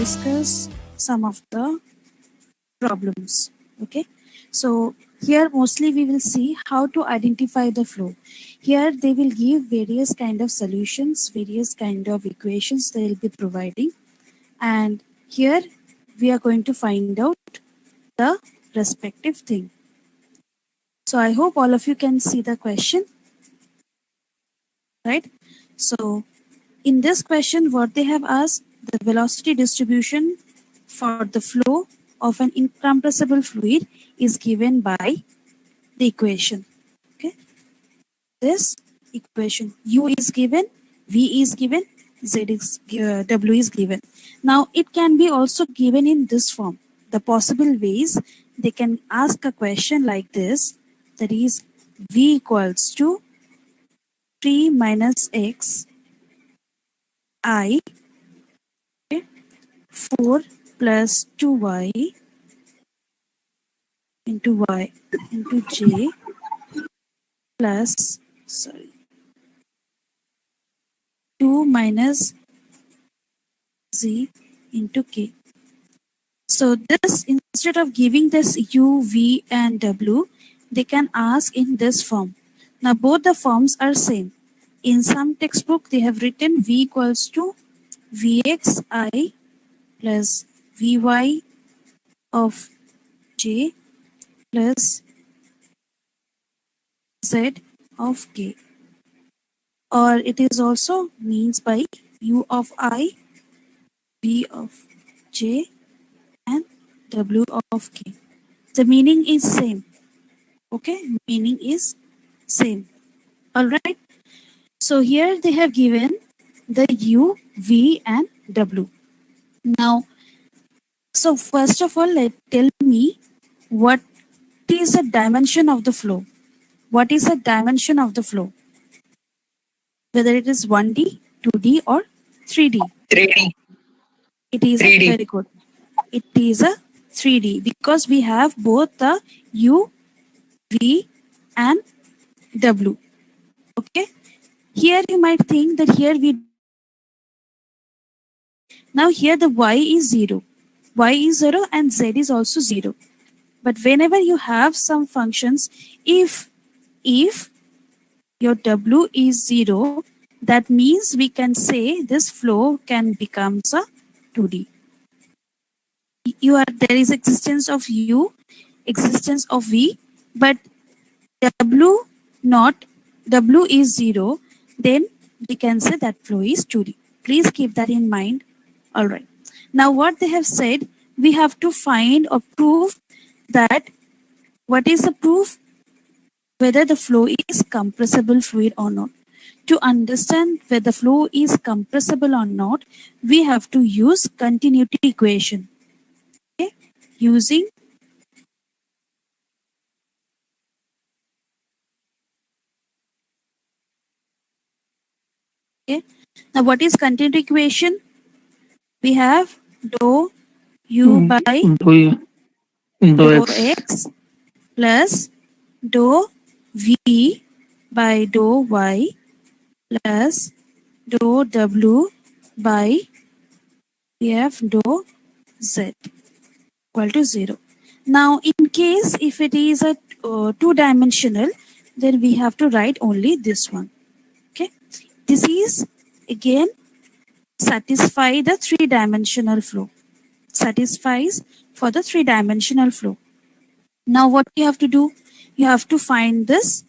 discuss some of the problems. Okay, so here mostly we will see how to identify the flow. Here they will give various kind of solutions, various kind of equations they will be providing, and here we are going to find out the respective thing. So I hope all of you can see the question, right? So in this question, what they have asked, the velocity distribution for the flow of an incompressible fluid is given by the equation. Okay, this equation, U is given, V is given, Z is W is given. Now it can be also given in this form. The possible ways they can ask a question like this, that is V equals to 3 minus X I, okay, 4 plus 2y into y into j plus 2 minus z into k. So this, instead of giving this u, v and w, they can ask in this form. Now both the forms are same. In some textbook they have written v equals to vxi plus vy of j plus z of k, or it is also means by u of I, v of j and w of k. The meaning is same. Okay, meaning is same. All right. So here they have given the u, v and w. Now, so first of all, tell me what is the dimension of the flow. What is the dimension of the flow? Whether it is 1D, 2D or 3D. 3D. It is 3D. very good. It is a 3D because we have both the U, V and W. Okay. Here you might think that here we, now here the Y is 0. Y is 0 and Z is also 0. But whenever you have some functions, if your W is 0, that means we can say this flow can becomes a 2D. There is existence of U, existence of V, but W is 0, then we can say that flow is 2D. Please keep that in mind. All right. Now what they have said, we have to find or prove that, what is the proof? Whether the flow is compressible fluid or not. To understand whether the flow is compressible or not, we have to use continuity equation. Okay? Using okay. Now what is continuity equation? We have dou u by dou x plus dou v by dou y plus dou w by we have dou z equal to 0. Now in case if it is a two-dimensional, then we have to write only this one. Okay, this is again satisfy the three-dimensional flow, satisfies for the three-dimensional flow. Now what you have to do, you have to find this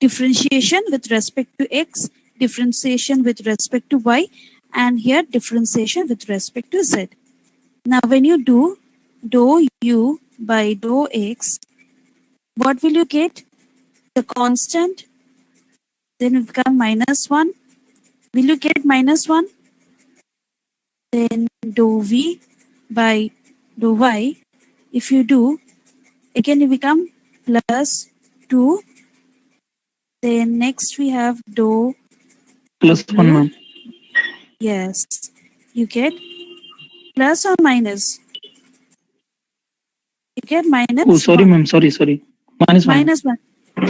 differentiation with respect to x, differentiation with respect to y, and here differentiation with respect to z. Now when you do dou u by dou x, what will you get? The constant, then it become minus 1. Will you get minus 1? Then dou v by dou y, if you do, again it become plus 2. Then next we have dou plus w. 1, ma'am. Yes, you get plus or minus? You get minus. Oh, sorry, ma'am. Sorry. Minus 1. Minus 1.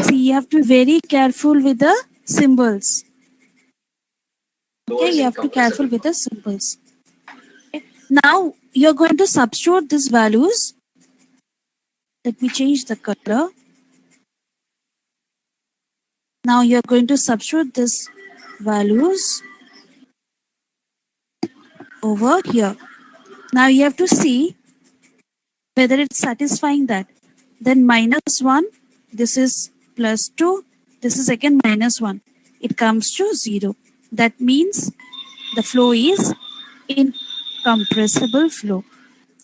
See, you have to be very careful with the symbols. Okay, you have to be careful with the symbols. Okay. Now you're going to substitute these values. Let me change the color. Now you're going to substitute these values over here. Now you have to see whether it's satisfying that. Then -1, this is +2, this is again -1. It comes to 0. That means the flow is incompressible flow.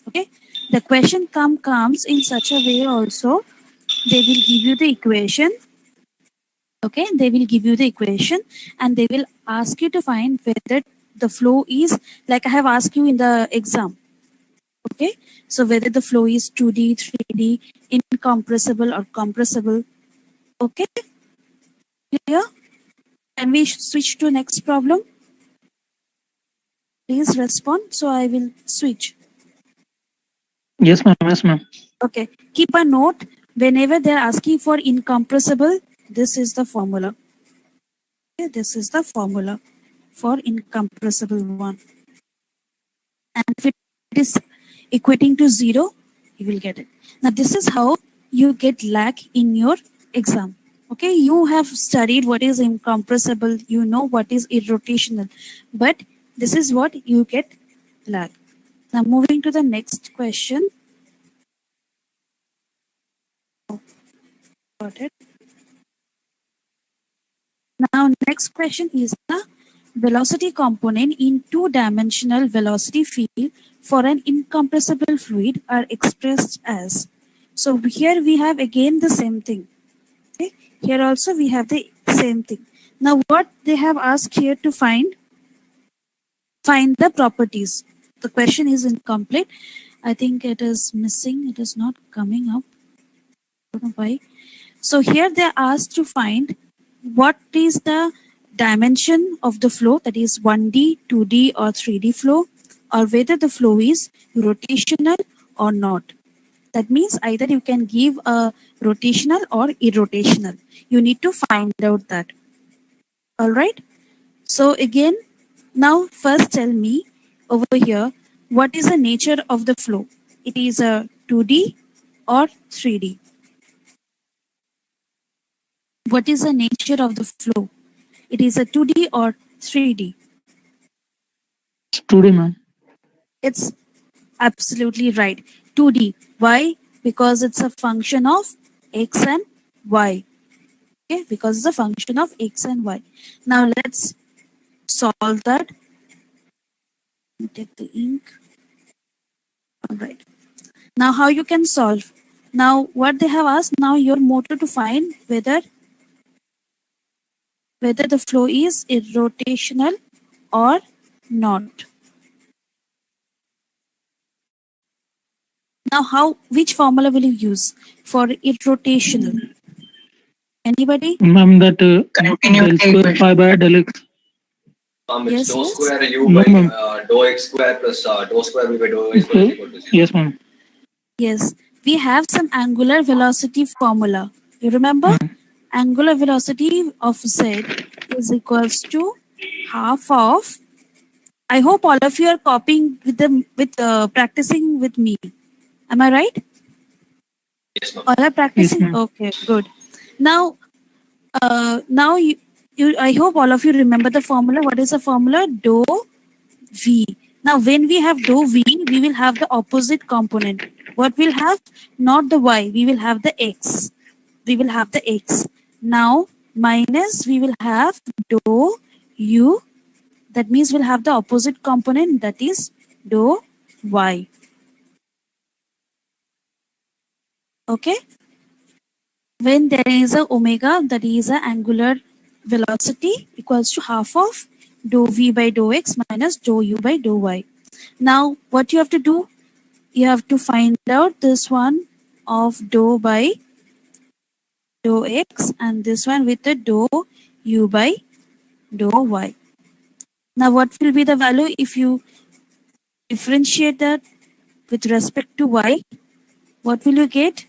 Okay. The question comes in such a way also. They will give you the equation. Okay. They will give you the equation and they will ask you to find whether the flow is like I have asked you in the exam. Okay. So whether the flow is 2D, 3D, incompressible or compressible. Okay. Clear? Can we switch to next problem? Please respond. So I will switch. Yes, ma'am. Yes, ma'am. Okay. Keep a note. Whenever they're asking for incompressible, this is the formula. Okay, this is the formula for incompressible one. And if it is equating to 0, you will get it. Now, this is how you get lag in your exam. Okay, you have studied what is incompressible, you know what is irrotational, but this is what you get lag. Now, moving to the next question. Got it. Now, next question is the velocity component in two-dimensional velocity field for an incompressible fluid are expressed as. So here we have again the same thing. Okay? Here also we have the same thing. Now what they have asked here to find the properties. The question is incomplete. I think it is missing. It is not coming up. I don't know why. So here they are asked to find what is the dimension of the flow, that is 1D, 2D or 3D flow, or whether the flow is rotational or not. That means either you can give a rotational or irrotational. You need to find out that. All right. So again, now first tell me over here, what is the nature of the flow? It is a 2D or 3D? What is the nature of the flow? It is a 2D or 3D? Today, ma'am. It's absolutely right. 2D. Why? Because it's a function of x and y. Okay, because it's a function of x and y. Now let's solve that. Let me take the ink. All right. Now how you can solve? Now what they have asked, now your motor to find whether the flow is irrotational or not. Now which formula will you use for irrotational? Anybody? Ma'am, that del square pi by del x. Yes, Dou yes. square u No, by ma'am. dou x square plus dou square v by dou y square is equal to 0. Yes, ma'am. Yes, we have some angular velocity formula. You remember? Angular velocity of z is equals to half of. I hope all of you are copying with practicing with me. Am I right? Yes, ma'am. All are practicing. Yes, ma'am. Okay, good. Now, I hope all of you remember the formula. What is the formula? Dou v. Now, when we have dou v, we will have the opposite component. What we'll have? Not the y. We will have the x. We will have the x. Now, minus we will have dou u. That means we'll have the opposite component, that is dou y. Okay? When there is a omega, that is a angular velocity equals to half of dou v by dou x minus dou u by dou y. Now, what you have to do? You have to find out this one of dou by dou x and this one with the dou u by dou y. Now, what will be the value if you differentiate that with respect to y? What will you get?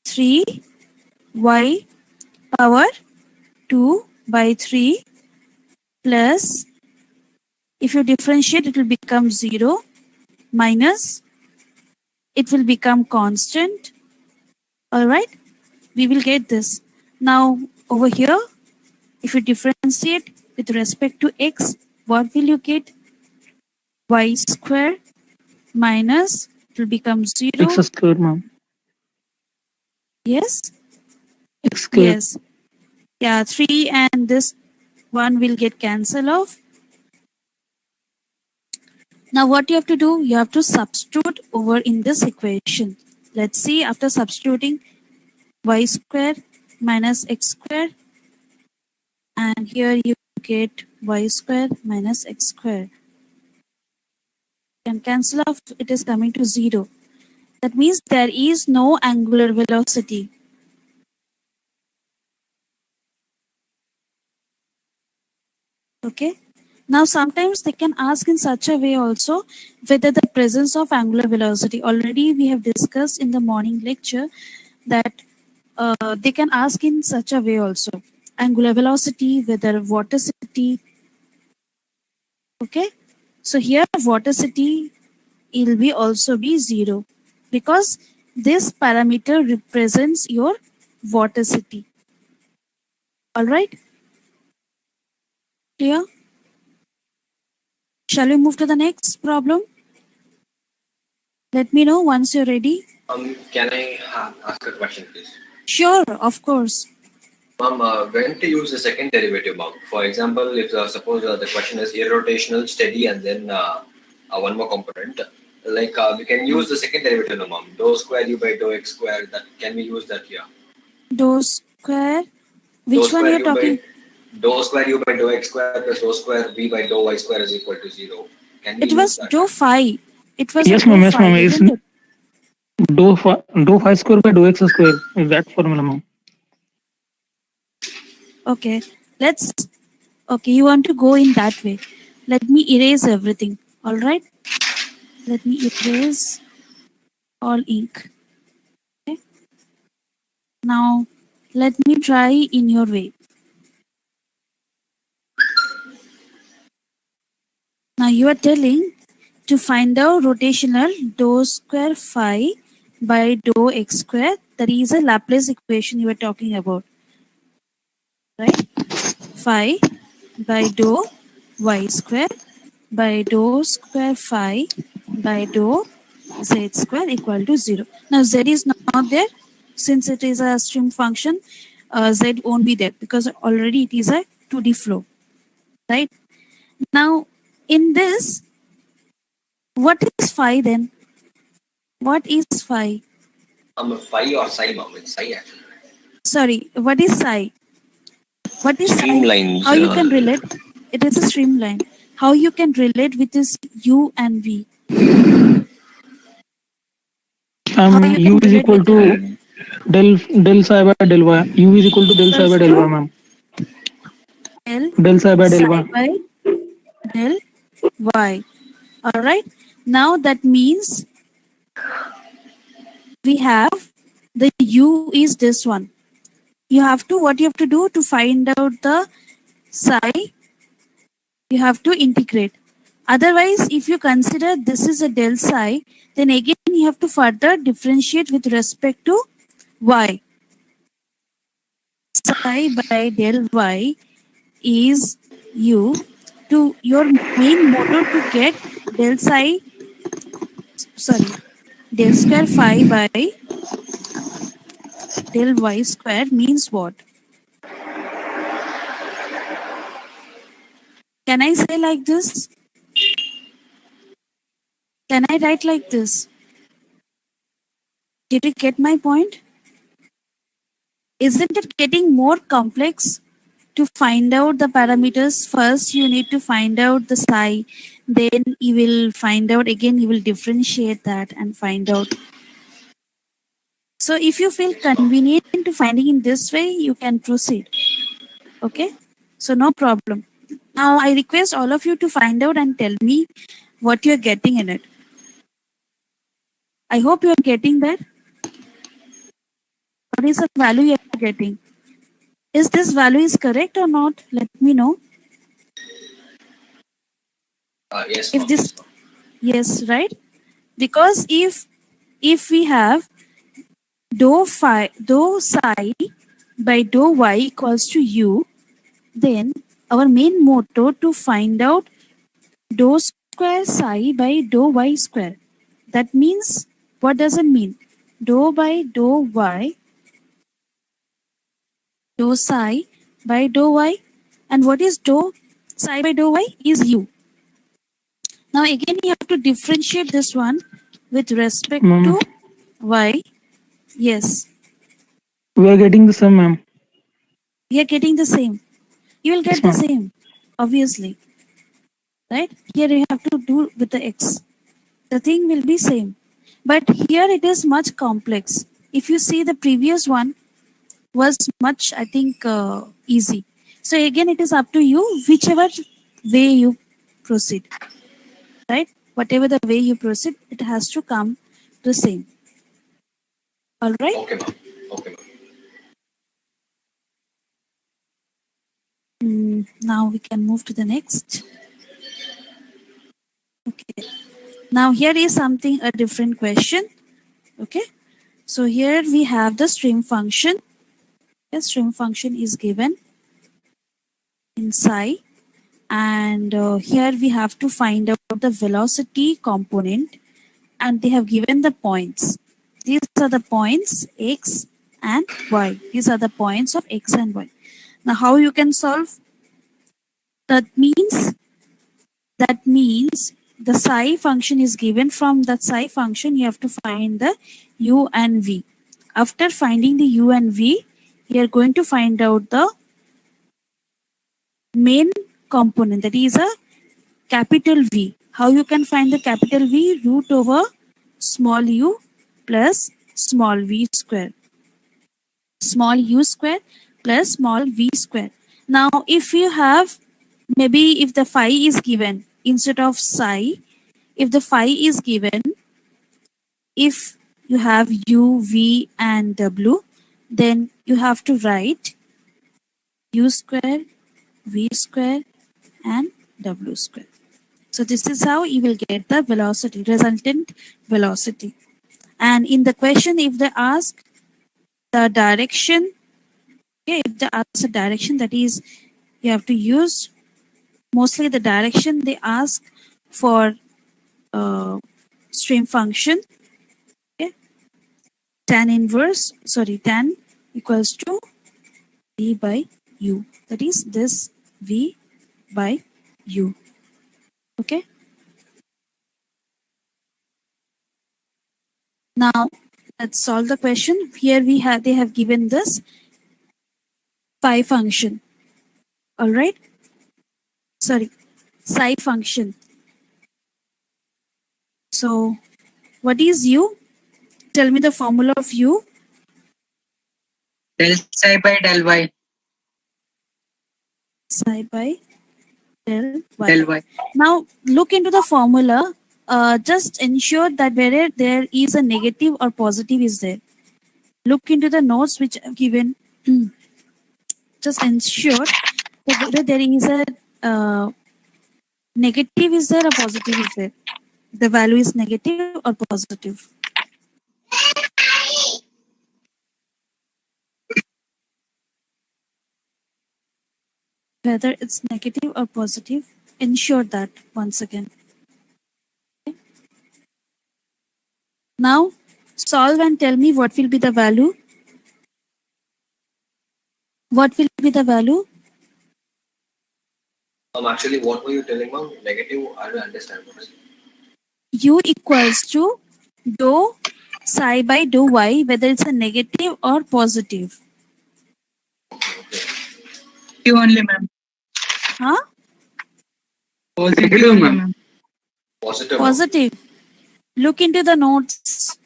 3y power 2 by 3 plus, if you differentiate, it will become 0 minus, it will become constant. All right, we will get this. Now over here, if you differentiate with respect to x, what will you get? Y square minus, it will become 0. X square, ma'am. Yes, X square. yes, yeah, 3 and this one will get cancelled off. Now what you have to do, you have to substitute over in this equation. Let's see, after substituting y square minus x square, and here you get y square minus x square. Can cancel off, it is coming to 0. That means there is no angular velocity. Okay. Now sometimes they can ask in such a way also whether the presence of angular velocity. Already we have discussed in the morning lecture that they can ask in such a way also. Angular velocity, whether vorticity. Okay. So here vorticity will be also be 0 because this parameter represents your vorticity. All right. Clear? Shall we move to the next problem? Let me know once you're ready. Can I ask a question, please? Sure, of course. Ma'am, when to use the second derivative, ma'am? For example, if suppose the question is irrotational, steady, and then one more component, like we can use the second derivative, no, ma'am. Dou square u by dou x square. That can we use that here? Dou square. Dou Which one square you're u talking? Dou square u by dou x square plus dou square v by dou y square is equal to 0. Can we It use was that? dou phi. It was a Yes, dou ma'am. Yes, phi, ma'am. It's isn't it? dou phi square by dou x square. Is that formula, ma'am? Okay. Let's. Okay, you want to go in that way. Let me erase everything. All right. Let me erase all ink. Okay. Now, let me try in your way. Now you are telling to find out rotational dou square phi by dou x square. That is a Laplace equation you are talking about, right? Phi by dou y square by dou square phi by dou z square equal to 0. Now z is not there since it is a stream function. Z won't be there because already it is a 2D flow, right? Now in this, what is phi then? What is phi? Phi or psi, ma'am? It's psi actually. Sorry, what is psi? What is psi? Streamlines. How you can relate? It is a streamline. How you can relate with this u and v? How you U can is relate equal with to them? del psi by del y. U is equal to del psi by del y, ma'am. Del Del psi by del psi y. by del y. All right. Now that means we have the u is this one. You have to, what you have to do to find out the psi, you have to integrate. Otherwise, if you consider this is a del psi, then again you have to further differentiate with respect to y. Psi by del y is u. To your main motto to get del psi, sorry, del square phi by del y square means what? Can I say like this? Can I write like this? Did you get my point? Isn't it getting more complex? To find out the parameters, first you need to find out the psi, then you will find out again, you will differentiate that and find out. So if you feel convenient to finding in this way, you can proceed. Okay, so no problem. Now I request all of you to find out and tell me what you're getting in it. I hope you're getting that. What is the value you're getting? Is this value is correct or not? Let me know. Yes, If ma'am. this, yes, right? Because if we have dou psi by dou y equals to u, then our main motto to find out dou square psi by dou y square. That means, what does it mean? Dou by dou y, dou psi by dou y. And what is dou psi by dou y? Is u. Now again you have to differentiate this one with respect Ma'am, to y. Yes, we are getting the same, ma'am. we are getting the same. You will Yes, get the ma'am. same, obviously. Right? Here you have to do with the x. The thing will be same. But here it is much complex. If you see the previous one was much, I think, easy. So again, it is up to you, whichever way you proceed. Right? Whatever the way you proceed, it has to come the same. All right? Okay, ma'am. Okay, ma'am. Now we can move to the next. Okay. Now here is something, a different question. Okay. So here we have the stream function. The stream function is given in psi, and here we have to find out the velocity component, and they have given the points. These are the points x and y. These are the points of x and y. Now how you can solve? That means the psi function is given. From that psi function you have to find the u and v. After finding the u and v, you are going to find out the main component, that is a capital V. How you can find the capital V? Root over small u plus small v square. Small u square plus small v square. Now if you have, maybe if the phi is given instead of psi, if the phi is given, if you have u, v and w, then you have to write u square, v square and w square. So this is how you will get the velocity, resultant velocity. And in the question, if they ask the direction, okay, if they ask the direction, that is, you have to use mostly the direction they ask for stream function. Okay, tan equals to v by u. That is this v by u. Okay. Now let's solve the question. Here they have given this phi function. All right. Sorry, psi function. So what is u? Tell me the formula of u. Del psi by del y. Psi by del y. Del y. Now look into the formula. Just ensure that whether there is a negative or positive is there. Look into the notes which I've given. Just ensure that whether there is a negative is there or positive is there. The value is negative or positive. Whether it's negative or positive, ensure that once again. Okay. Now solve and tell me what will be the value. What will be the value? Actually, what were you telling, ma'am? Negative? I don't understand. U equals to dou psi by dou y, whether it's a negative or positive. Q only, ma'am. Huh? Positive only, ma'am. Positive. Positive. Look into the notes.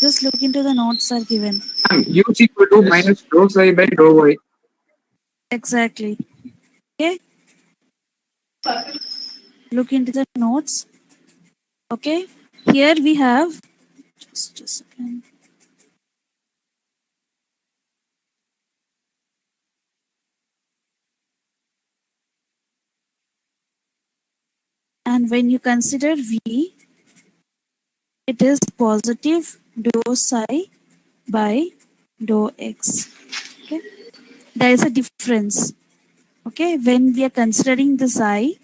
Just look into the notes are given. U is equal to minus dou psi by dou y. Exactly. Okay. Look into the notes. Okay. Here we have, just a second. And when you consider V, it is positive dou psi by dou x. Okay, there is a difference. Okay, when we are considering this I,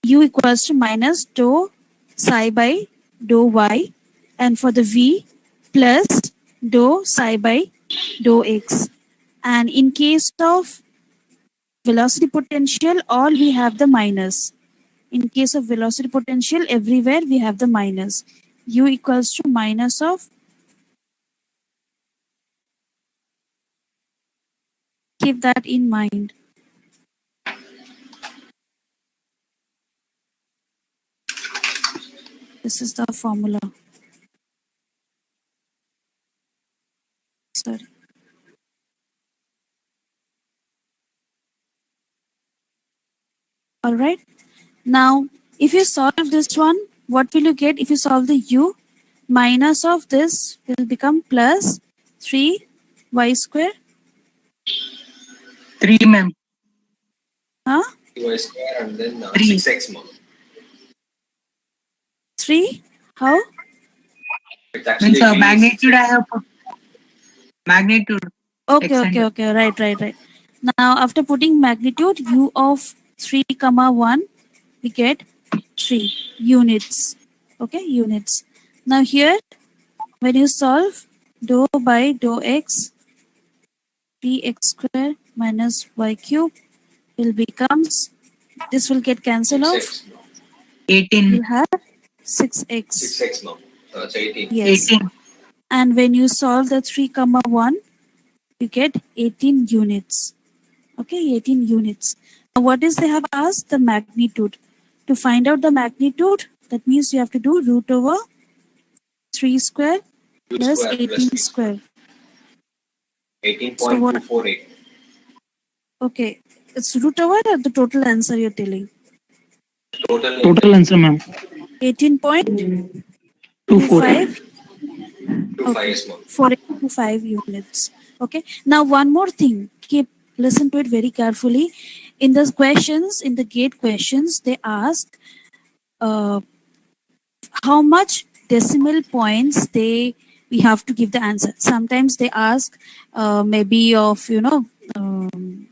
u equals to minus dou psi by dou y, and for the V plus dou psi by dou x. And in case of velocity potential, all we have the minus. In case of velocity potential, everywhere we have the minus. U equals to minus of, keep that in mind. This is the formula. Sorry. All right. Now, if you solve this one, what will you get? If you solve the u, minus of this will become plus 3y square. 3, ma'am. Huh? y square and then 3. 6x, ma'am. 3? How? It's actually Means V is magnitude 6x. I have put. Magnitude. Okay. Right. Now, after putting magnitude, u of 3 comma 1, we get 3 units. Okay, units. Now here, when you solve dou by dou x, 3x square minus y cube will becomes, this will get cancelled off. 6x, ma'am. 18. We'll have 6x. 6x, ma'am. So it's 18. Yes. 18. And when you solve the 3 comma 1, you get 18 units. Okay, 18 units. Now what is they have asked? The magnitude. To find out the magnitude, that means you have to do root over 3 square U plus square plus 18 V square. So what? 18.248. Okay, it's root over or the total answer you're telling? Total answer, ma'am. 18.25. 248. 25 Okay, is, ma'am. 485 units. Okay, now one more thing. Listen to it very carefully. In the questions, in the gate questions, they ask how much decimal points we have to give the answer. Sometimes they ask maybe of um,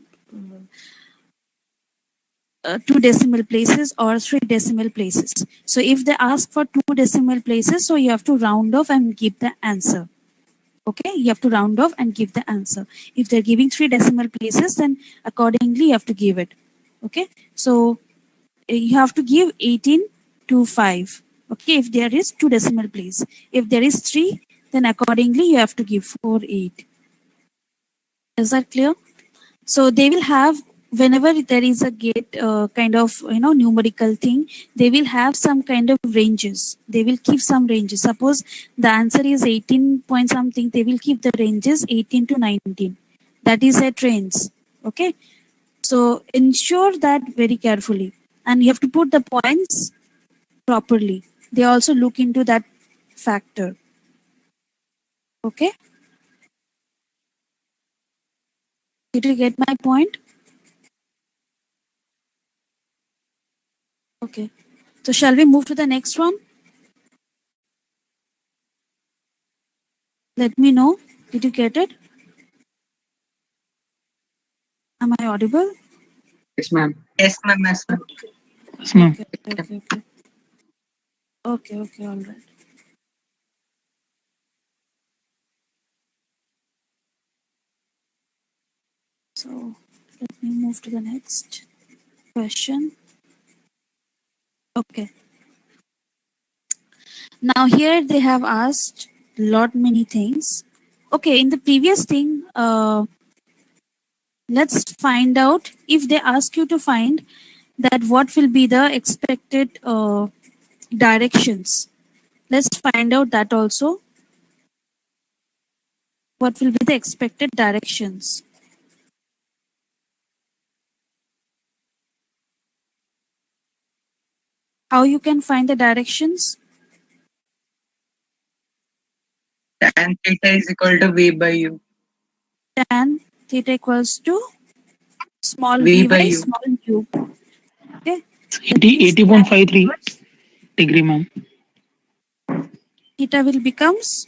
2 decimal places or 3 decimal places. So if they ask for 2 decimal places, so you have to round off and give the answer. Okay, you have to round off and give the answer. If they're giving 3 decimal places, then accordingly you have to give it. Okay, so you have to give 18 to 5. Okay, if there is 2 decimal place. If there is 3, then accordingly you have to give 4, 8. Is that clear? So they will have, whenever there is a gate kind of numerical thing, they will have some kind of ranges. They will keep some ranges. Suppose the answer is 18 point something, they will keep the ranges 18 to 19. That is a range. Okay, so ensure that very carefully, and you have to put the points properly. They also look into that factor. Okay, did you get my point? Okay, so shall we move to the next one? Let me know. Did you get it? Am I audible? Yes, ma'am. Yes, ma'am. Yes, ma'am. Yes, ma'am. Okay, all right. So let me move to the next question. Okay. Now here they have asked lot many things. Okay, in the previous thing, let's find out if they ask you to find that what will be the expected directions. Let's find out that also. What will be the expected directions? How you can find the directions? Tan theta is equal to V by U. Tan theta equals to small V v by by U. small u. Okay. 80.53 degree, ma'am. Theta will becomes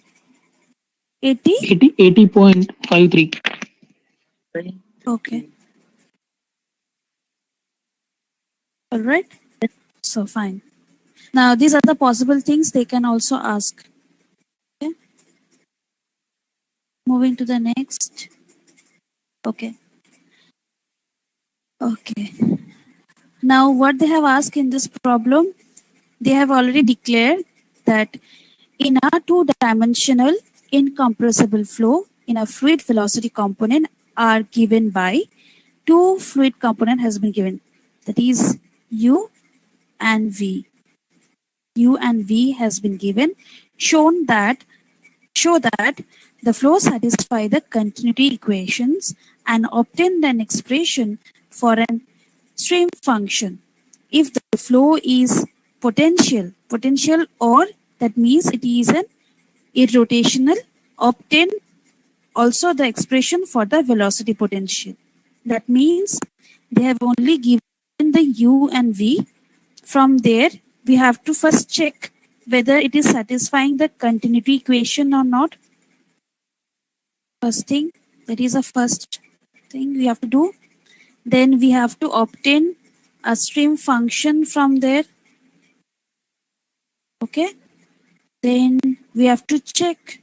80. 80.53. Okay. All right. So fine. Now these are the possible things they can also ask. Okay. Moving to the next. Okay. Okay. Now what they have asked in this problem, they have already declared that in a two-dimensional incompressible flow, in a fluid velocity component are given by two fluid component has been given, that is U and V. U and V has been given, show that the flow satisfy the continuity equations and obtain an expression for an stream function if the flow is potential, or that means it is an irrotational, obtain also the expression for the velocity potential. That means they have only given the U and V. From there, we have to first check whether it is satisfying the continuity equation or not. First thing, that is the first thing we have to do. Then we have to obtain a stream function from there. Okay. Then we have to check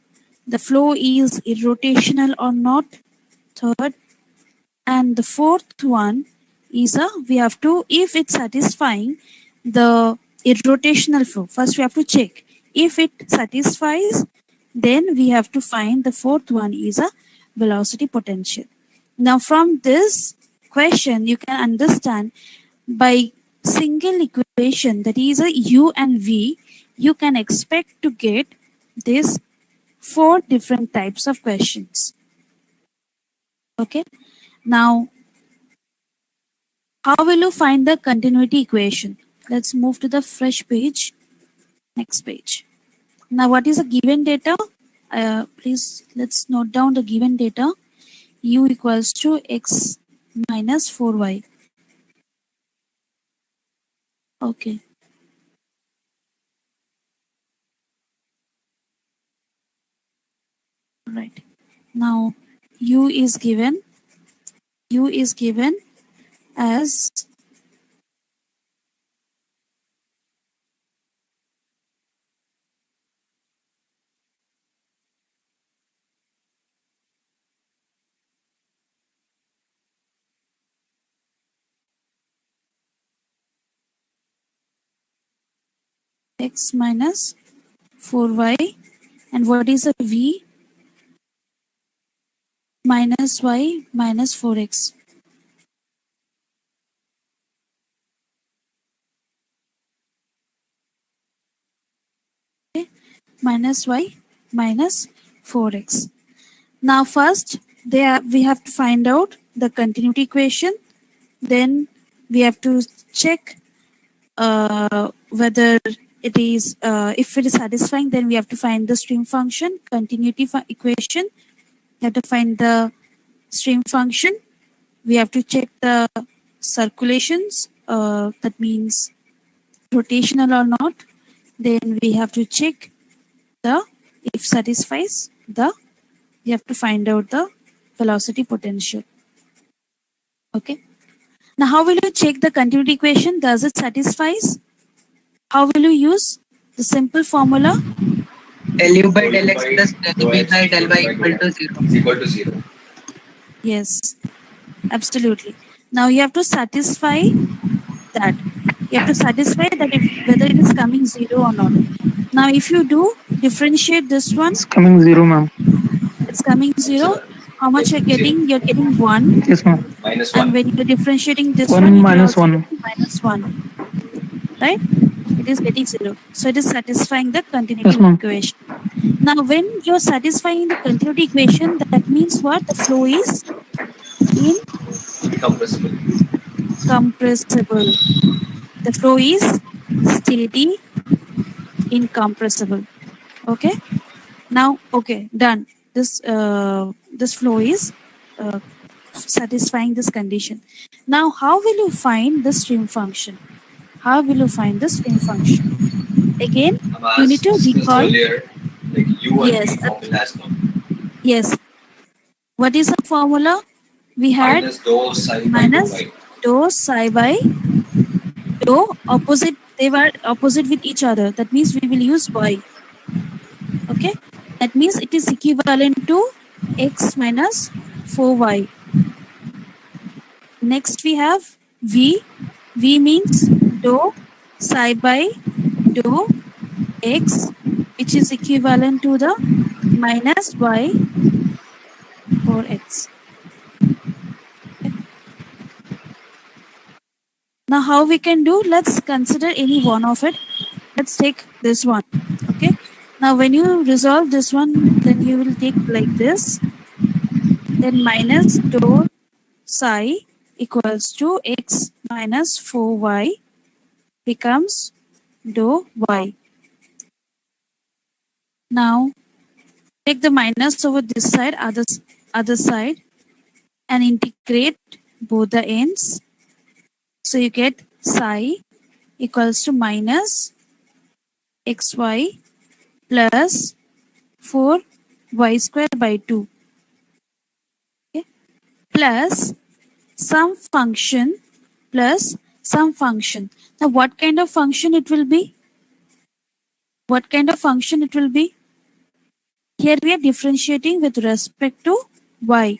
the flow is irrotational or not. Third. And the fourth one is we have to, if it's satisfying the irrotational flow, first we have to check. If it satisfies, then we have to find the fourth one is a velocity potential. Now from this question, you can understand by single equation, that is a U and V, you can expect to get this 4 different types of questions. Okay. Now, how will you find the continuity equation? Let's move to the fresh page. Next page. Now, what is the given data? Please, let's note down the given data. U equals to x minus 4y. Okay. Right. Now, U is given as x minus 4y, and what is a V? Minus y minus 4x. Okay. Minus y minus 4x. Now first we have to find out the continuity equation. Then we have to check whether it is if it is satisfying, then we have to find the stream function, continuity equation. We have to find the stream function. We have to check the circulations, that means rotational or not. Then we have to check the, if satisfies the, we have to find out the velocity potential. Okay. Now how will you check the continuity equation? Does it satisfies? How will you use the simple formula? LU by del x plus del v by del y equal to 0. Is equal to 0. Yes, absolutely. Now you have to satisfy that. You have to satisfy that whether it is coming 0 or not. Now if you do differentiate this one, It's coming 0, ma'am. it's coming 0. How much you're getting? You're getting 1. Yes, ma'am. Minus And 1. when you're differentiating this 1 one, you're minus also 1. getting minus 1. Right? It is getting 0. So it is satisfying the continuity Yes, ma'am. equation. Now when you're satisfying the continuity equation, that means what? The flow is Incompressible. incompressible. The flow is steady, incompressible. Okay. Now, okay, done. This flow is satisfying this condition. Now, how will you find the stream function? How will you find the stream function? Again, you As need to discussed recall. earlier, like U and V Yes, formulas now. yes. What is the formula? We had Minus dou psi by dou minus y. dou psi by dou opposite. They were opposite with each other. That means we will use y. Okay. That means it is equivalent to x minus 4y. Next we have v. V means dou psi by dou x, which is equivalent to the minus y or x. Okay. Now how we can do? Let's consider any one of it. Let's take this one. Okay. Now when you resolve this one, then you will take like this. Then minus dou psi equals to x minus 4y becomes dou y. Now take the minus over this side, other side, and integrate both the ends. So you get psi equals to minus xy plus 4y square by 2. Okay. Plus some function plus some function. Now what kind of function it will be? What kind of function it will be? Here we are differentiating with respect to y.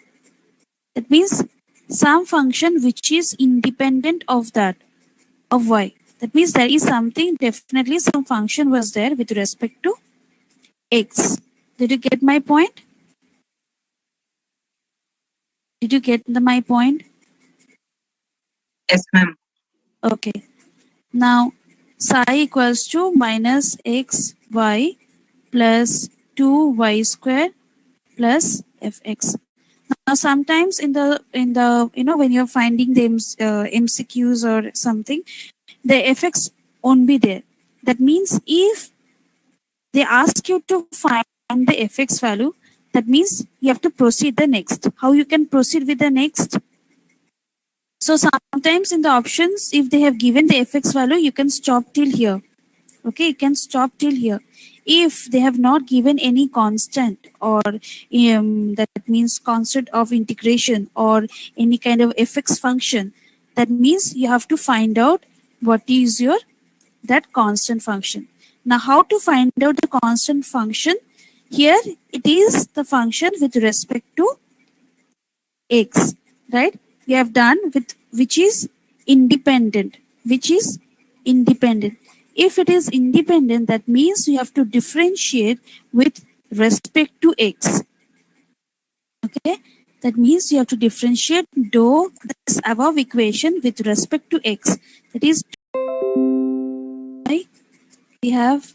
That means some function which is independent of that, of y. That means there is something, definitely some function was there with respect to x. Did you get my point? Did you get my point? Yes, ma'am. Okay. Now psi equals to minus xy plus 2y square plus fx. Now sometimes in the when you're finding the MCQs or something, the fx won't be there. That means if they ask you to find the fx value, that means you have to proceed the next. How you can proceed with the next? So sometimes in the options, if they have given the fx value, you can stop till here. Okay, you can stop till here. If they have not given any constant or that means constant of integration or any kind of fx function, that means you have to find out what is your that constant function. Now how to find out the constant function? Here it is the function with respect to x, right? We have done with which is independent, which is independent. If it is independent, that means you have to differentiate with respect to x. Okay, that means you have to differentiate dou this above equation with respect to x. That is we have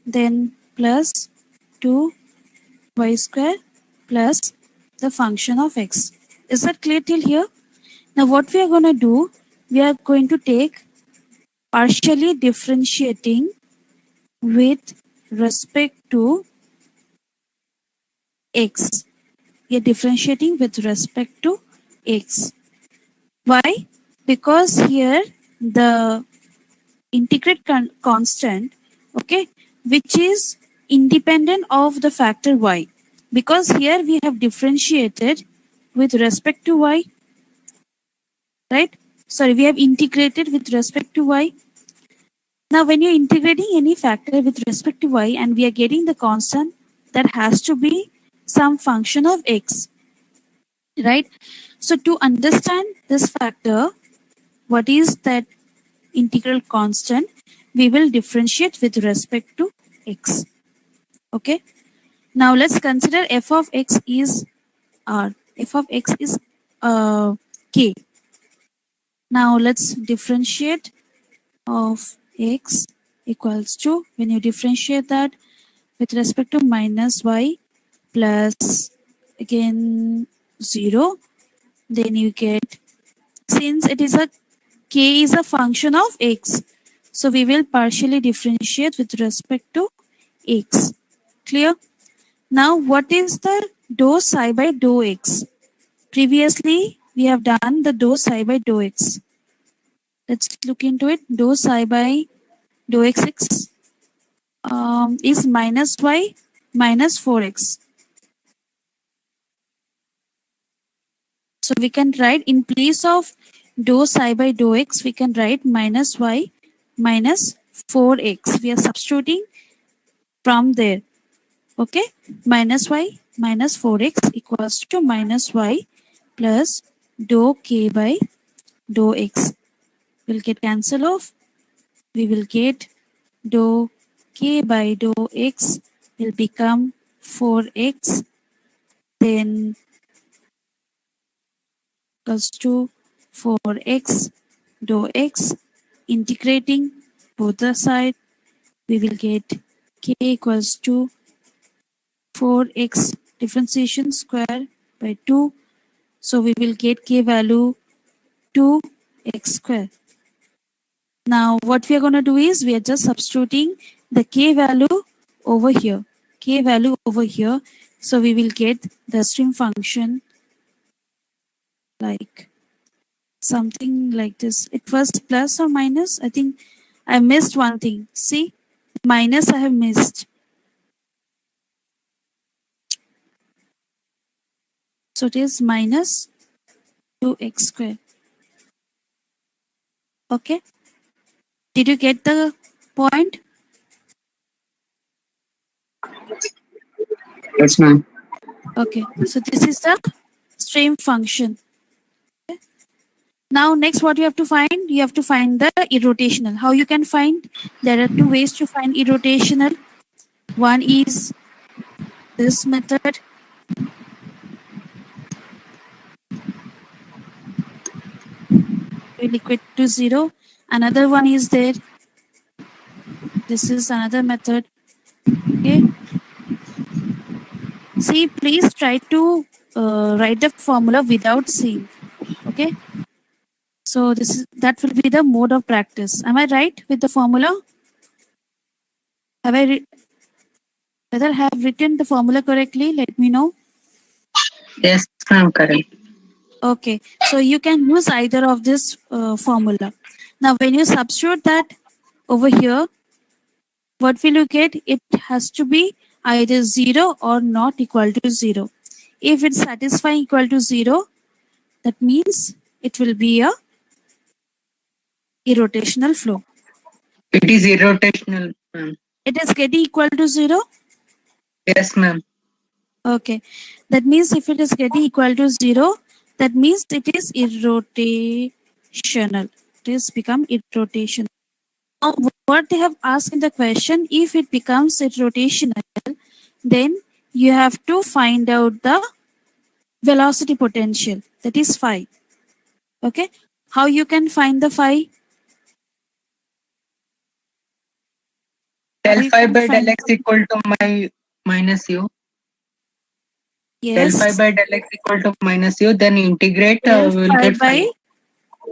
then plus 2y square plus the function of x. Is that clear till here? Now what we are going to do, we are going to take partially differentiating with respect to x. We are differentiating with respect to x. Why? Because here the integrate constant, okay, which is independent of the factor y. Because here we have differentiated with respect to y, right? Sorry, we have integrated with respect to y. Now, when you're integrating any factor with respect to y and we are getting the constant, that has to be some function of x, right? So, to understand this factor, what is that integral constant, we will differentiate with respect to x. Okay. Now, let's consider f of x is r. F of x is k. Now, let's differentiate of x equals to, when you differentiate that with respect to minus y plus again 0, then you get, since it is a k is a function of x, so we will partially differentiate with respect to x. Clear? Now what is the dou psi by dou x? Previously we have done the dou psi by dou x. Let's look into it. Dou psi by dou xx is minus y minus 4x. So we can write in place of dou psi by dou x, we can write minus y minus 4x. We are substituting from there. Okay, minus y minus 4x equals to minus y plus dou k by dou x. We'll get cancel off. We will get dou k by dou x will become 4x, then equals to 4x dou x. Integrating both the side, we will get k equals to 4x differentiation square by 2. So we will get k value 2x square. Now what we are going to do is we are just substituting the k value over here. K value over here. So we will get the stream function like something like this. It was plus or minus. I think I missed one thing. See, minus I have missed. So it is minus 2x square. Okay. Did you get the point? Yes, ma'am. Okay. So this is the stream function. Okay. Now next what you have to find? You have to find the irrotational. How you can find? There are two ways to find irrotational. One is this method. We equate to 0. Another one is there. This is another method. Okay. See, please try to write the formula without seeing. Okay. So this is that will be the mode of practice. Am I right with the formula? Have I whether I have written the formula correctly? Let me know. Yes, ma'am, correct. Okay. So you can use either of this formula. Now, when you substitute that over here, what will you get? It has to be either 0 or not equal to 0. If it's satisfying equal to 0, that means it will be a irrotational flow. It is irrotational, ma'am. It is getting equal to 0. Yes, ma'am. Okay. That means if it is getting equal to 0, that means it is irrotational. It is become irrotational. Now, what they have asked in the question, if it becomes irrotational, then you have to find out the velocity potential, that is phi. Okay. How you can find the phi? How Del you phi can by del find x equal to my minus u. Del phi yes by del x equal to minus u. Then integrate, del we will phi get by phi.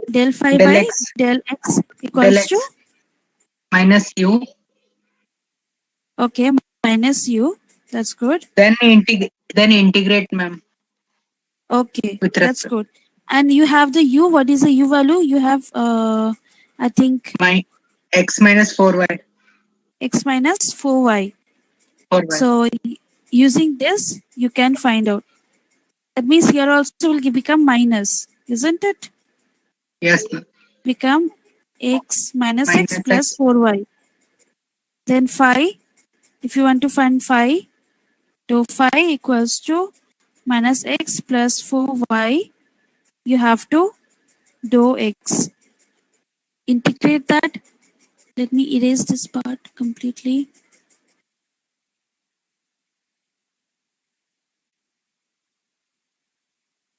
del phi Del by x, del x del equals to x minus u. okay minus u. That's good. Then integrate, ma'am, Okay, with that's respect good. And you have the u. What is the u value? You have I think my x minus 4y. x minus 4y. 4y. So using this, you can find out. That means here also will become minus, isn't it? Yes, ma'am. Become x minus x Minus plus x. 4y. Then phi, if you want to find phi, so phi equals to minus x plus 4y. You have to dou x. Integrate that. Let me erase this part completely.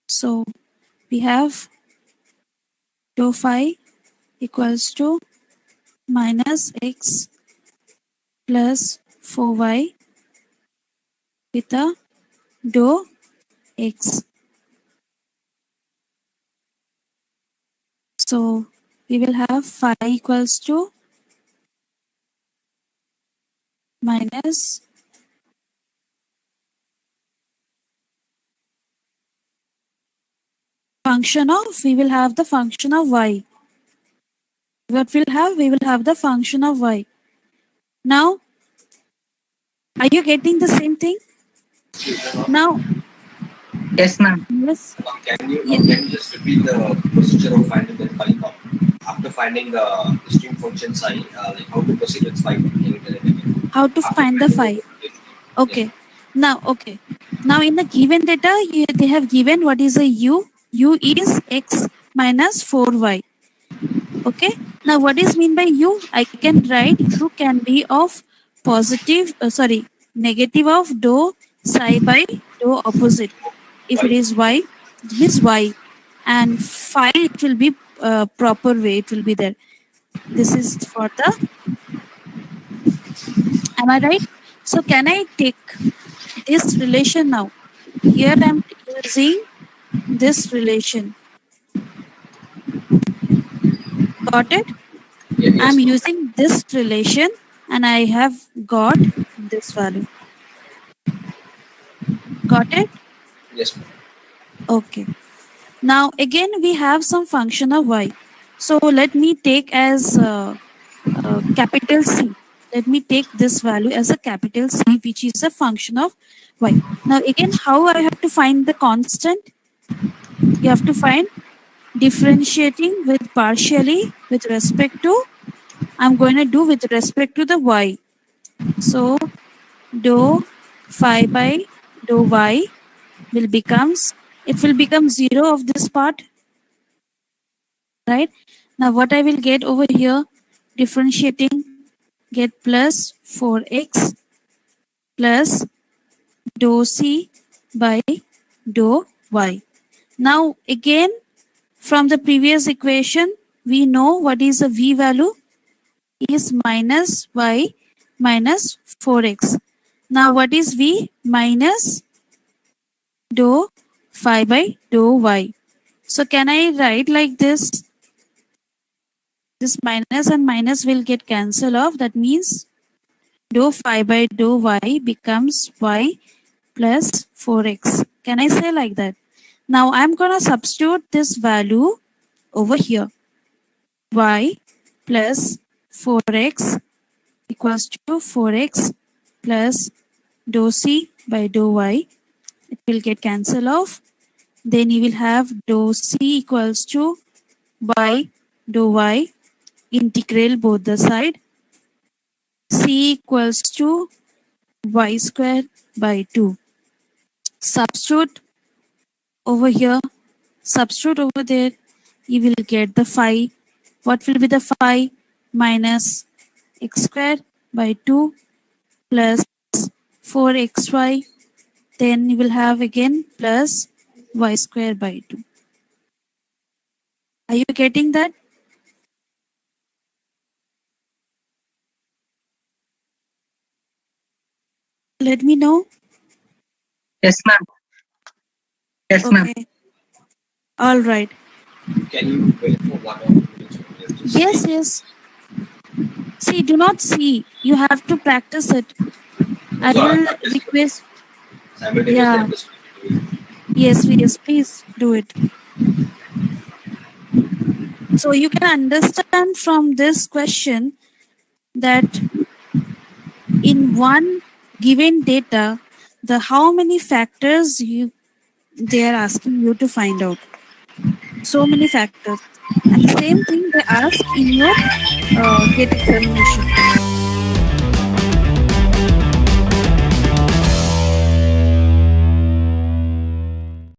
So we have dou phi equals to minus x plus 4y with a dou x. So we will have phi equals to minus function of, we will have the function of y. what we'll have? We will have the function of y. Now, are you getting the same thing? Now, Yes, ma'am. yes. Can you just repeat the procedure of finding the phi? After finding the string function psi, like how to proceed with phi? Can you tell it again? How to After find the finding phi? Okay. Okay. Now in the given data, they have given what is a u. U is x minus 4y. Okay. Now what is mean by u? I can write u can be of positive, negative of dou psi by dou opposite. If it is y, it means y. And phi, it will be proper way. It will be there. This is for the, am I right? So can I take this relation now? Here I'm using this relation. Got it? Yes, I'm ma'am. using this relation and I have got this value. Got it? Yes, ma'am. Okay. Now again we have some function of y. So let me take as capital C. Let me take this value as a capital C, which is a function of y. Now again, how I have to find the constant? You have to find differentiating with partially with respect to, I'm going to do with respect to the y. So dou phi by dou y will becomes, it will become 0 of this part, right? Now what I will get over here, differentiating, get plus 4x plus dou c by dou y. Now again, from the previous equation, we know what is the v value is minus y minus 4x. Now what is v? Minus dou phi by dou y. So can I write like this? This minus and minus will get cancelled off. That means dou phi by dou y becomes y plus 4x. Can I say like that? Now I'm going to substitute this value over here. Y plus 4x equals to 4x plus dou c by dou y. It will get cancelled off. Then you will have dou c equals to y dou y, integral both the side. C equals to y square by 2. Substitute over here, substitute over there, you will get the phi. What will be the phi? Minus x square by 2 plus 4xy. Then you will have again plus y square by 2. Are you getting that? Let me know. Yes, ma'am. Yes, ma'am. Okay. All right. Can you wait for 1 or 2 minutes? Yes, yes. See, do not see. You have to practice it. I will request. Simultaneously, Yeah. I'm just doing it. Yes, yes, please do it. So you can understand from this question that in one given data, the how many factors they are asking you to find out. So many factors. And the same thing they ask in your GATE examination.